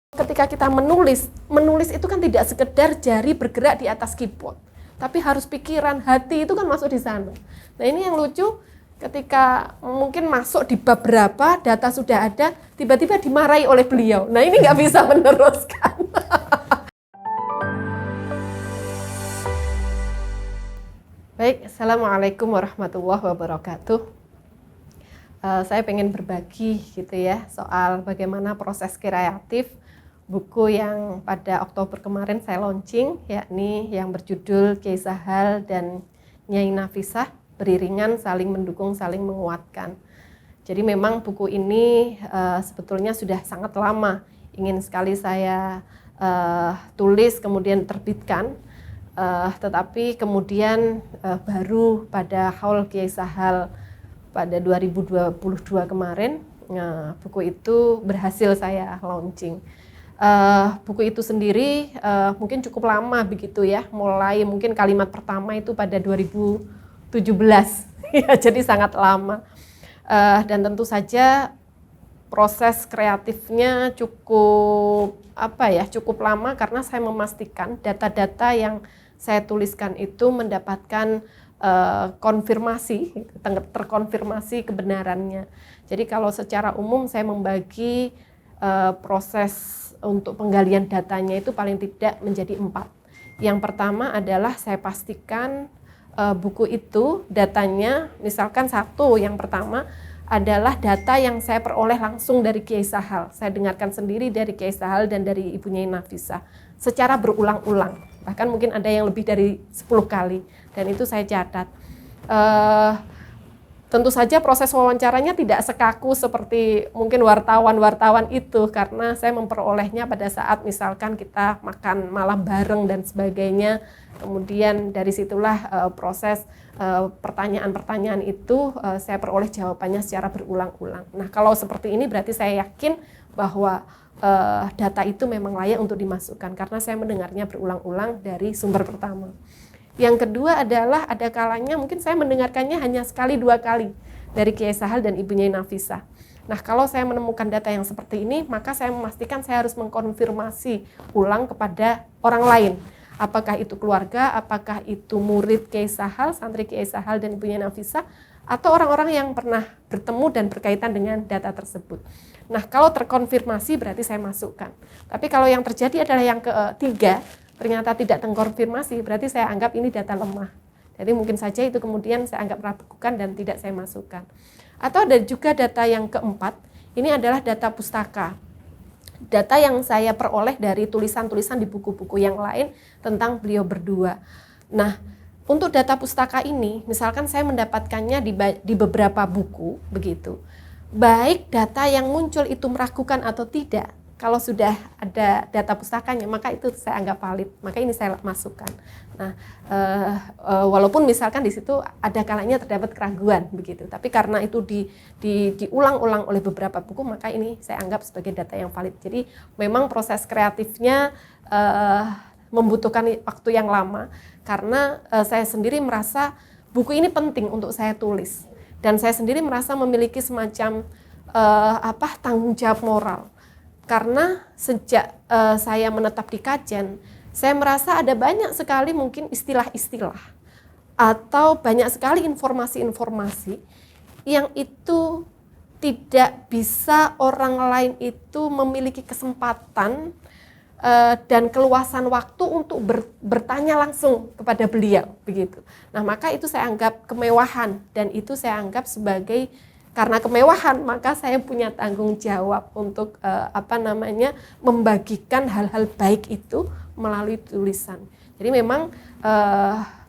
Ketika kita menulis itu kan tidak sekedar jari bergerak di atas keyboard, tapi harus pikiran, hati itu kan masuk di sana. Nah ini yang lucu, ketika mungkin masuk di bab berapa, data sudah ada, tiba-tiba dimarahi oleh beliau. Nah ini nggak bisa meneruskan. Baik, Assalamualaikum warahmatullahi wabarakatuh. Saya pengen berbagi gitu ya soal bagaimana proses kreatif buku yang pada Oktober kemarin saya launching, yakni yang berjudul Kiai Sahal dan Nyai Nafisah, Beriringan Saling Mendukung Saling Menguatkan. Jadi memang buku ini sebetulnya sudah sangat lama ingin sekali saya tulis kemudian terbitkan, tetapi kemudian baru pada Haul Kiai Sahal pada 2022 kemarin buku itu berhasil saya launching. Buku itu sendiri mungkin cukup lama begitu ya, mulai mungkin kalimat pertama itu pada 2017 ya, jadi sangat lama. Dan tentu saja proses kreatifnya cukup lama karena saya memastikan data-data yang saya tuliskan itu mendapatkan konfirmasi, terkonfirmasi kebenarannya. Jadi kalau secara umum saya membagi proses untuk penggalian datanya itu paling tidak menjadi 4. Yang pertama adalah saya pastikan buku itu datanya, misalkan yang pertama adalah data yang saya peroleh langsung dari Kiai Sahal. Saya dengarkan sendiri dari Kiai Sahal dan dari Ibu Nyai Nafisah secara berulang-ulang. Bahkan mungkin ada yang lebih dari 10 kali. Dan itu saya catat. Tentu saja proses wawancaranya tidak sekaku seperti mungkin wartawan-wartawan itu, karena saya memperolehnya pada saat misalkan kita makan malam bareng dan sebagainya. Kemudian dari situlah proses pertanyaan-pertanyaan itu saya peroleh jawabannya secara berulang-ulang. Nah kalau seperti ini berarti saya yakin bahwa data itu memang layak untuk dimasukkan karena saya mendengarnya berulang-ulang dari sumber pertama. Yang kedua adalah ada kalanya mungkin saya mendengarkannya hanya sekali 2 kali dari Kiai Sahal dan Ibu Nyai Nafisah. Nah kalau saya menemukan data yang seperti ini, maka saya memastikan saya harus mengkonfirmasi ulang kepada orang lain. Apakah itu keluarga, apakah itu murid Kiai Sahal, santri Kiai Sahal dan Ibu Nyai Nafisah, atau orang-orang yang pernah bertemu dan berkaitan dengan data tersebut. Nah kalau terkonfirmasi berarti saya masukkan. Tapi kalau yang terjadi adalah yang ketiga, ternyata tidak terkonfirmasi, berarti saya anggap ini data lemah. Jadi mungkin saja itu kemudian saya anggap ragukan dan tidak saya masukkan. Atau ada juga data yang keempat, ini adalah data pustaka. Data yang saya peroleh dari tulisan-tulisan di buku-buku yang lain tentang beliau berdua. Nah, untuk data pustaka ini, misalkan saya mendapatkannya di beberapa buku, begitu. Baik data yang muncul itu meragukan atau tidak, kalau sudah ada data pustakanya, maka itu saya anggap valid, maka ini saya masukkan. Nah, walaupun misalkan di situ ada kalanya terdapat keraguan begitu, tapi karena itu diulang-ulang oleh beberapa buku, maka ini saya anggap sebagai data yang valid. Jadi memang proses kreatifnya membutuhkan waktu yang lama, karena saya sendiri merasa buku ini penting untuk saya tulis, dan saya sendiri merasa memiliki semacam tanggung jawab moral. Karena sejak saya menetap di Kajen, saya merasa ada banyak sekali mungkin istilah-istilah atau banyak sekali informasi-informasi yang itu tidak bisa orang lain itu memiliki kesempatan dan keluasan waktu untuk bertanya langsung kepada beliau begitu. Nah, maka itu saya anggap kemewahan dan itu saya anggap sebagai karena kemewahan, maka saya punya tanggung jawab untuk membagikan hal-hal baik itu melalui tulisan. Jadi memang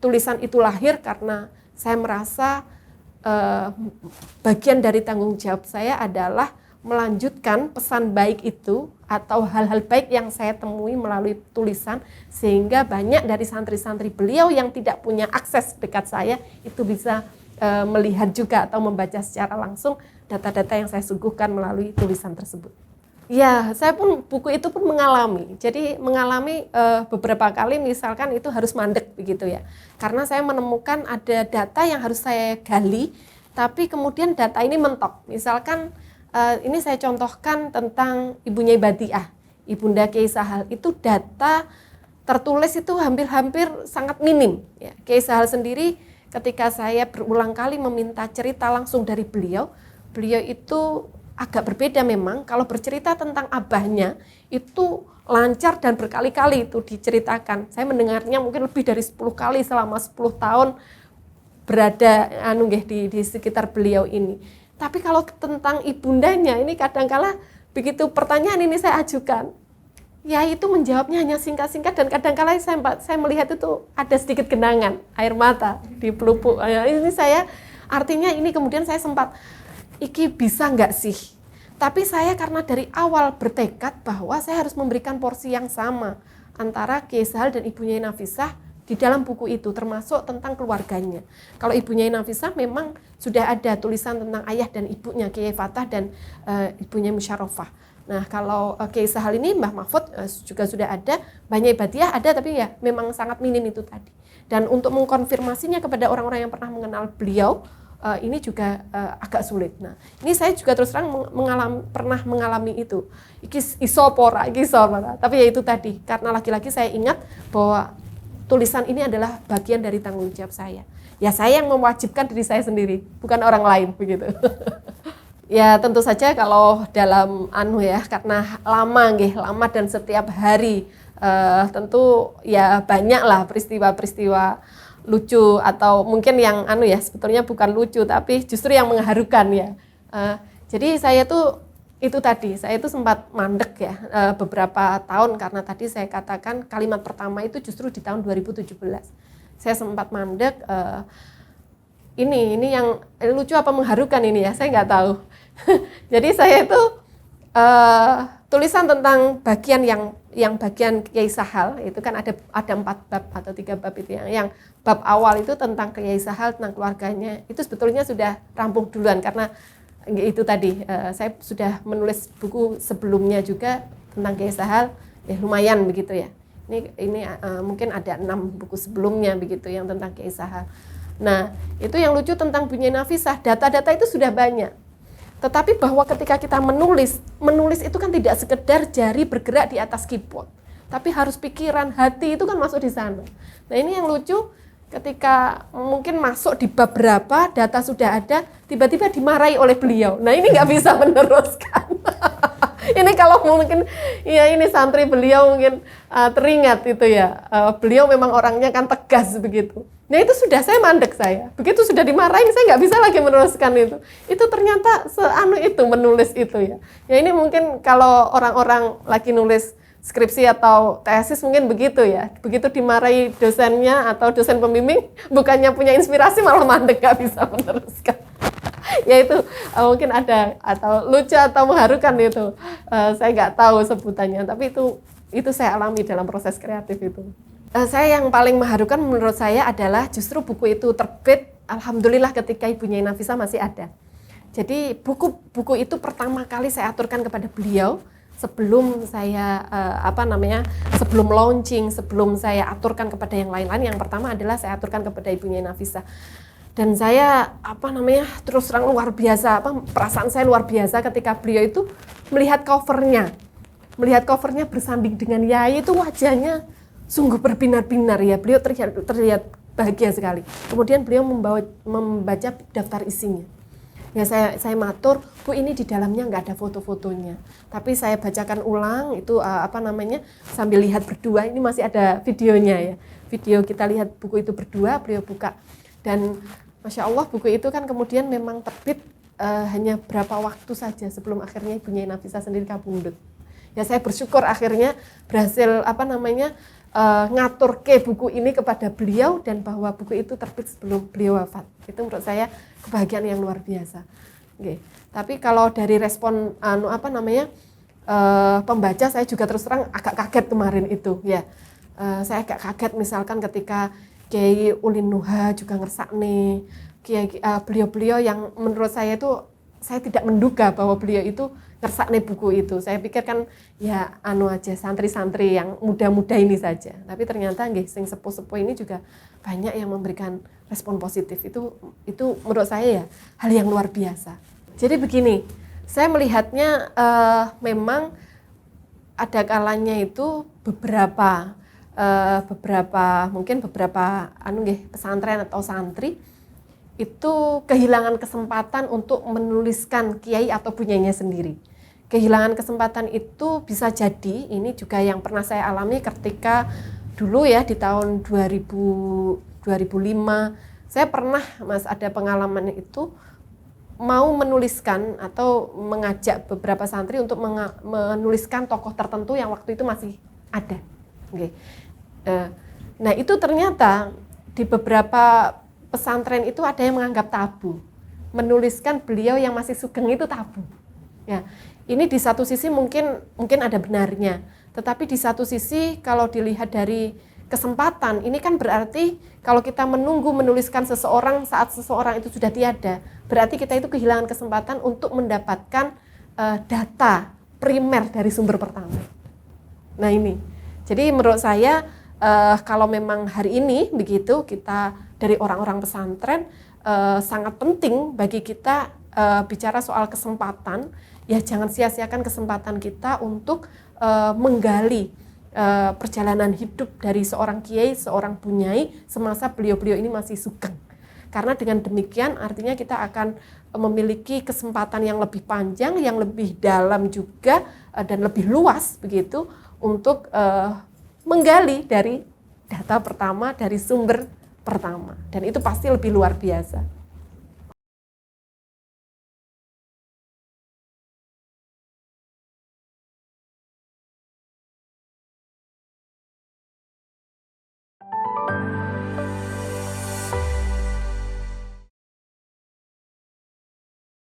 tulisan itu lahir karena saya merasa bagian dari tanggung jawab saya adalah melanjutkan pesan baik itu atau hal-hal baik yang saya temui melalui tulisan, sehingga banyak dari santri-santri beliau yang tidak punya akses dekat saya itu bisa melihat juga atau membaca secara langsung data-data yang saya suguhkan melalui tulisan tersebut. Ya, saya pun buku itu pun mengalami. Jadi mengalami beberapa kali misalkan itu harus mandek begitu ya. Karena saya menemukan ada data yang harus saya gali, tapi kemudian data ini mentok. Misalkan ini saya contohkan tentang Ibu Nyai Badiah. Ibunda Kiai Sahal itu data tertulis itu hampir-hampir sangat minim. Ya. Kiai Sahal sendiri ketika saya berulang kali meminta cerita langsung dari beliau itu agak berbeda memang. Kalau bercerita tentang abahnya itu lancar dan berkali-kali itu diceritakan. Saya mendengarnya mungkin lebih dari 10 kali selama 10 tahun berada di sekitar beliau ini. Tapi kalau tentang ibundanya ini kadang-kala begitu pertanyaan ini saya ajukan, ya itu menjawabnya hanya singkat-singkat dan kadang-kala saya melihat itu ada sedikit genangan air mata di pelupuk. Ini saya artinya ini kemudian saya sempat iki bisa nggak sih? Tapi saya karena dari awal bertekad bahwa saya harus memberikan porsi yang sama antara Kiai Sahal dan Ibu Nyai Nafisah di dalam buku itu, termasuk tentang keluarganya. Kalau Ibu Nyai Nafisah memang sudah ada tulisan tentang ayah dan ibunya, Kiai Fatah dan Ibu Nyai Musyarofah. Nah kalau Kiai Sahal ini Mbah Mahfud juga sudah ada, Mbah Nyai Badiah ada, tapi ya memang sangat minim itu tadi. Dan untuk mengkonfirmasinya kepada orang-orang yang pernah mengenal beliau, ini juga agak sulit. Nah, ini saya juga terus terang pernah mengalami itu. Iki isopora. Tapi ya itu tadi, karena lagi-lagi saya ingat bahwa tulisan ini adalah bagian dari tanggung jawab saya. Ya saya yang mewajibkan diri saya sendiri, bukan orang lain begitu. Ya tentu saja kalau dalam karena lama dan setiap hari tentu ya banyaklah peristiwa-peristiwa lucu atau mungkin yang sebetulnya bukan lucu tapi justru yang mengharukan ya. Jadi saya tuh itu tadi, saya itu sempat mandek ya beberapa tahun karena tadi saya katakan kalimat pertama itu justru di tahun 2017. Saya sempat mandek, ini yang lucu apa mengharukan ini ya, saya nggak tahu. Jadi saya itu tulisan tentang bagian yang bagian Kiai Sahal itu kan ada 4 bab atau 3 bab itu yang bab awal itu tentang Kiai Sahal, tentang keluarganya itu sebetulnya sudah rampung duluan karena itu tadi saya sudah menulis buku sebelumnya juga tentang Kiai Sahal ya lumayan begitu ya. Ini mungkin ada 6 buku sebelumnya begitu yang tentang Kiai Sahal. Nah, itu yang lucu tentang Bu Nyai Nafisah, data-data itu sudah banyak. Tetapi bahwa ketika kita menulis itu kan tidak sekedar jari bergerak di atas keyboard, tapi harus pikiran, hati itu kan masuk di sana. Nah ini yang lucu ketika mungkin masuk di bab berapa, data sudah ada, tiba-tiba dimarahi oleh beliau. Nah ini nggak bisa meneruskan. Ini kalau mungkin ya ini santri beliau mungkin teringat itu ya, beliau memang orangnya kan tegas begitu. Nah itu sudah saya mandek saya, begitu sudah dimarahin saya nggak bisa lagi meneruskan itu. Itu ternyata itu menulis itu ya. Ya ini mungkin kalau orang-orang lagi nulis skripsi atau tesis mungkin begitu ya. Begitu dimarahi dosennya atau dosen pembimbing, bukannya punya inspirasi malah mandek nggak bisa meneruskan. Ya itu mungkin ada atau lucu atau mengharukan itu. Saya nggak tahu sebutannya, tapi itu saya alami dalam proses kreatif itu. Saya yang paling mengharukan menurut saya adalah justru buku itu terbit alhamdulillah ketika Ibu Nyai Nafisah masih ada. Jadi buku itu pertama kali saya aturkan kepada beliau sebelum saya sebelum launching, sebelum saya aturkan kepada yang lain-lain. Yang pertama adalah saya aturkan kepada Ibu Nyai Nafisah. Dan saya terus terang luar biasa, perasaan saya luar biasa ketika beliau itu melihat covernya bersanding dengan Yai itu wajahnya sungguh berbinar-binar ya, beliau terlihat bahagia sekali. Kemudian beliau membaca daftar isinya. Ya saya matur, Bu ini di dalamnya nggak ada foto-fotonya. Tapi saya bacakan ulang itu sambil lihat berdua, ini masih ada videonya ya. Video kita lihat buku itu berdua, beliau buka. Dan Masya Allah buku itu kan kemudian memang terbit hanya berapa waktu saja sebelum akhirnya Ibu Nyai Nafisah sendiri kabundut. Ya saya bersyukur akhirnya berhasil ngatur ke buku ini kepada beliau dan bahwa buku itu terbit sebelum beliau wafat. Itu menurut saya kebahagiaan yang luar biasa. Oke. Tapi kalau dari respon pembaca saya juga terus terang agak kaget kemarin itu ya. Saya agak kaget misalkan ketika Kiai Ulin Nuha juga ngersakne, beliau-beliau yang menurut saya itu saya tidak menduga bahwa beliau itu ngersakne buku itu. Saya pikir kan ya aja santri-santri yang muda-muda ini saja. Tapi ternyata sing sepuh-sepuh ini juga banyak yang memberikan respon positif. Itu menurut saya ya hal yang luar biasa. Jadi begini, saya melihatnya memang ada kalanya itu beberapa pesantren atau santri itu kehilangan kesempatan untuk menuliskan kiai atau punyanya sendiri. Kehilangan kesempatan itu bisa jadi, ini juga yang pernah saya alami ketika dulu ya di tahun 2005, saya pernah ada pengalaman itu mau menuliskan atau mengajak beberapa santri untuk menuliskan tokoh tertentu yang waktu itu masih ada. Okay. Nah itu ternyata di beberapa pesantren itu ada yang menganggap tabu, menuliskan beliau yang masih sugeng itu tabu. Ya, ini di satu sisi mungkin ada benarnya, tetapi di satu sisi kalau dilihat dari kesempatan, ini kan berarti kalau kita menunggu menuliskan seseorang saat seseorang itu sudah tiada, berarti kita itu kehilangan kesempatan untuk mendapatkan data primer dari sumber pertama. Nah ini, jadi menurut saya kalau memang hari ini begitu kita dari orang-orang pesantren sangat penting bagi kita bicara soal kesempatan, ya jangan sia-siakan kesempatan kita untuk menggali perjalanan hidup dari seorang kiai, seorang bunyai semasa beliau-beliau ini masih sugeng. Karena dengan demikian artinya kita akan memiliki kesempatan yang lebih panjang, yang lebih dalam juga dan lebih luas begitu untuk menggali dari data pertama, dari sumber pertama, dan itu pasti lebih luar biasa.